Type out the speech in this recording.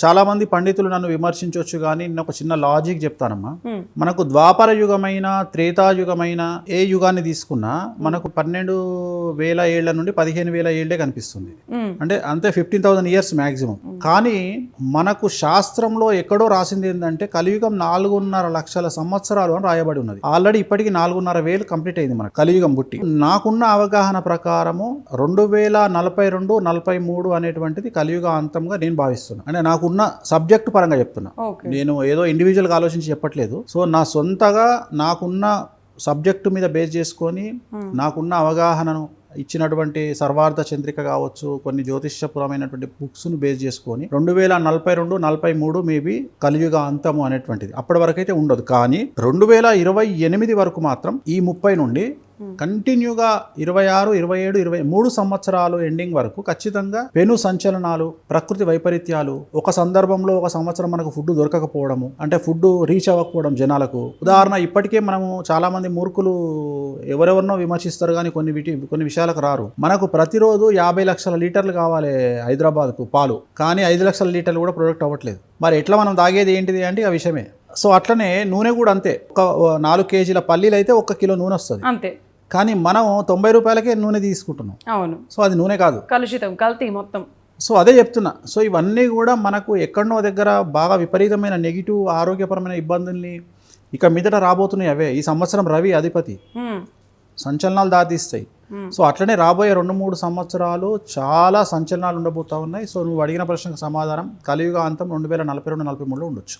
చాలా మంది పండితులు నన్ను విమర్శించవచ్చు కానీ నేను ఒక చిన్న లాజిక్ చెప్తానమ్మా. మనకు ద్వాపర యుగమైన త్రేతాయుగమైన ఏ యుగాన్ని తీసుకున్నా మనకు 12,000 ఏళ్ల నుండి 15,000 ఏళ్లే కనిపిస్తుంది. అంటే అంతే 15,000 ఇయర్స్ మ్యాక్సిమం. కానీ మనకు శాస్త్రంలో ఎక్కడో రాసింది ఏంటంటే కలియుగం 4.5 లక్షల సంవత్సరాలు అని రాయబడి ఉన్నది. ఆల్రెడీ ఇప్పటికి 4,500 కంప్లీట్ అయింది మన కలియుగం పుట్టి. నాకున్న అవగాహన ప్రకారము 2042, 43 అనేటువంటిది కలియుగ అంతంగా నేను భావిస్తున్నాను. అంటే నాకున్న సబ్జెక్ట్ పరంగా చెప్తున్నా, నేను ఏదో ఇండివిజువల్గా ఆలోచించి చెప్పట్లేదు. సో నా సొంతగా నాకున్న సబ్జెక్టు మీద బేస్ చేసుకొని నాకున్న అవగాహనను ఇచ్చినటువంటి సర్వార్థ చంద్రిక కావచ్చు, కొన్ని జ్యోతిష్యపురమైనటువంటి బుక్స్ను బేస్ చేసుకొని 2042, 43 మేబీ కలియుగ అంతము అనేటువంటిది అప్పటి వరకు అయితే ఉండదు. కానీ 2028 వరకు మాత్రం ఈ 30 నుండి కంటిన్యూగా 26, 27, 23 సంవత్సరాలు ఎండింగ్ వరకు ఖచ్చితంగా పెను సంచలనాలు, ప్రకృతి వైపరీత్యాలు, ఒక సందర్భంలో ఒక సంవత్సరం మనకు ఫుడ్ దొరకకపోవడము, అంటే ఫుడ్ రీచ్ అవ్వకపోవడం జనాలకు. ఉదాహరణ, ఇప్పటికే మనము చాలా మంది మూర్ఖులు ఎవరెవరినో విమర్శిస్తారు కానీ కొన్ని విషయాలకు రారు. మనకు ప్రతిరోజు 50 లక్షల లీటర్లు కావాలి హైదరాబాద్కు పాలు, కానీ 5 లక్షల లీటర్లు కూడా ప్రొడక్ట్ అవ్వట్లేదు. మరి ఎట్లా మనం తాగేది ఏంటిది అంటే ఆ విషయమే. సో అట్లనే నూనె కూడా అంతే. ఒక 4 కేజీల పల్లీలు అయితే 1 కిలో నూనె వస్తుంది అంతే. కానీ మనం 90 రూపాయలకే నూనె తీసుకుంటున్నాం. అవును. సో అది నూనె కాదు, కలుషితం, కల్తీ మొత్తం. సో అదే చెప్తున్నా. సో ఇవన్నీ కూడా మనకు ఎక్కడనో దగ్గర బాగా విపరీతమైన నెగిటివ్ ఆరోగ్యపరమైన ఇబ్బందుల్ని ఇక మీదట రాబోతున్నాయి. అవే ఈ సంవత్సరం రవి అధిపతి సంచలనాలు దాటిస్తాయి. సో అట్లనే రాబోయే 2-3 సంవత్సరాలు చాలా సంచలనాలు ఉండబోతా ఉన్నాయి. సో నువ్వు అడిగిన ప్రశ్నకు సమాధానం కలియుగ అంతం 2042, 43లో ఉండొచ్చు.